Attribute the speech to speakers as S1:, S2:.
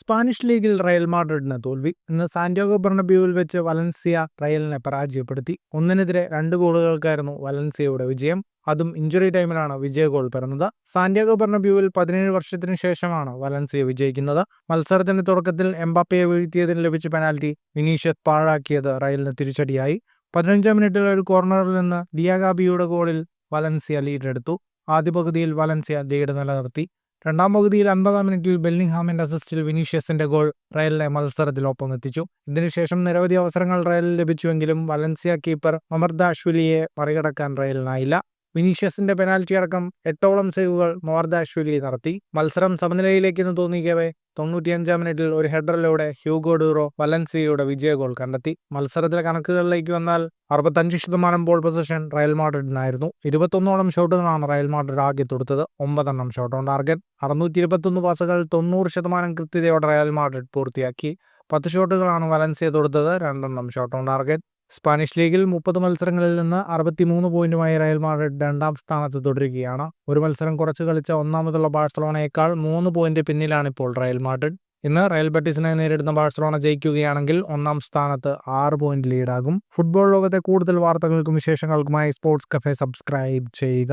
S1: Spanish ലീഗിൽ Real മാഡ്രിഡിന് തോൽവി. ഇന്ന് സാന്റിയാഗോ ബെർണബ്യൂവിൽ വെച്ച് വലൻസിയ റയലിനെ പരാജയപ്പെടുത്തി. 1-നെതിരെ 2 ഗോളുകൾക്കായിരുന്നു വലൻസിയയുടെ വിജയം. അതും ഇഞ്ചുറി ടൈമിലാണ് വിജയ ഗോൾ പിറന്നത്. സാന്റിയാഗോ ബെർണബ്യൂവിൽ 17 വർഷത്തിനു ശേഷമാണ് വലൻസിയ വിജയിക്കുന്നത്. മത്സരത്തിന്റെ തുടക്കത്തിൽ എംബാപ്പയെ വീഴ്ത്തിയതിന് ലഭിച്ച പെനാൽറ്റി വിനീഷ്യസ് പാഴാക്കിയത് റയലിന് തിരിച്ചടിയായി. 15-ാം മിനിറ്റിൽ ഒരു കോർണറിൽ നിന്ന് ഡിയാഗാബിയുടെ ഗോളിൽ വലൻസിയ ലീഡെടുത്തു. ആദ്യ പകുതിയിൽ വലൻസിയ ലീഡ് നിലനിർത്തി. രണ്ടാം പകുതിയിൽ 50-ാം മിനിറ്റിൽ ബെല്ലിംഗ്ഹാമിന്റെ അസിസ്റ്റിൽ വിനീഷ്യസിന്റെ ഗോൾ റയലിനെ മത്സരത്തിനൊപ്പം എത്തിച്ചു. ഇതിനുശേഷം നിരവധി അവസരങ്ങൾ റയലിന് ലഭിച്ചുവെങ്കിലും വലൻസിയ കീപ്പർ മമർദാഷ്വിലിയെ മറികടക്കാൻ റയലിനായില്ല. വിനീഷ്യസിന്റെ പെനാൽറ്റി അടക്കം 8ഓളം സേവുകൾ മമർദാഷ്വിലി നടത്തി. മത്സരം സമനിലയിലേക്കെന്ന് തോന്നിക്കവേ 95-ാം മിനിറ്റിൽ ഒരു ഹെഡറിലൂടെ ഹ്യൂഗോ ഡൂറോ വലൻസിയയുടെ വിജയ ഗോൾ കണ്ടെത്തി. മത്സരത്തിലെ കണക്കുകളിലേക്ക് വന്നാൽ 65% ബോൾ പൊസിഷൻ റയൽ മാഡ്രിഡിനായിരുന്നു. 21ഓളം ഷോട്ടുകളാണ് റയൽ മാഡ്രിഡ് ആകെ തൊടുത്തത്. 9 ഷോട്ട് ഓൺ ടാർഗറ്റ്. 621 പാസുകൾ 90% കൃത്യതയോടെ റയൽ മാഡ്രിഡ് പൂർത്തിയാക്കി. 10 ഷോട്ടുകളാണ് വലൻസിയ തൊടുത്തത്. 2 ഷോട്ട് ഓൺ ടാർഗറ്റ്. സ്പാനിഷ് ലീഗിൽ 30 മത്സരങ്ങളിൽ നിന്ന് 63 പോയിന്റുമായി റയൽ മാഡ്രിഡ് 2ാം സ്ഥാനത്ത് തുടരുകയാണ്. ഒരു മത്സരം കുറച്ച് കളിച്ച ഒന്നാമതുള്ള ബാഴ്സലോണയേക്കാൾ 3 പോയിന്റ് പിന്നിലാണിപ്പോൾ റയൽ മാഡ്രിഡ്. ഇന്ന് റയൽ ബെറ്റിസിനെ നേരിടുന്ന ബാഴ്സലോണ ജയിക്കുകയാണെങ്കിൽ 1ാം സ്ഥാനത്ത് 6 പോയിന്റ് ലീഡാകും. ഫുട്ബോൾ ലോകത്തെ കൂടുതൽ വാർത്തകൾക്കും വിശേഷങ്ങൾക്കുമായി സ്പോർട്സ് കഫേ സബ്സ്ക്രൈബ് ചെയ്യുക.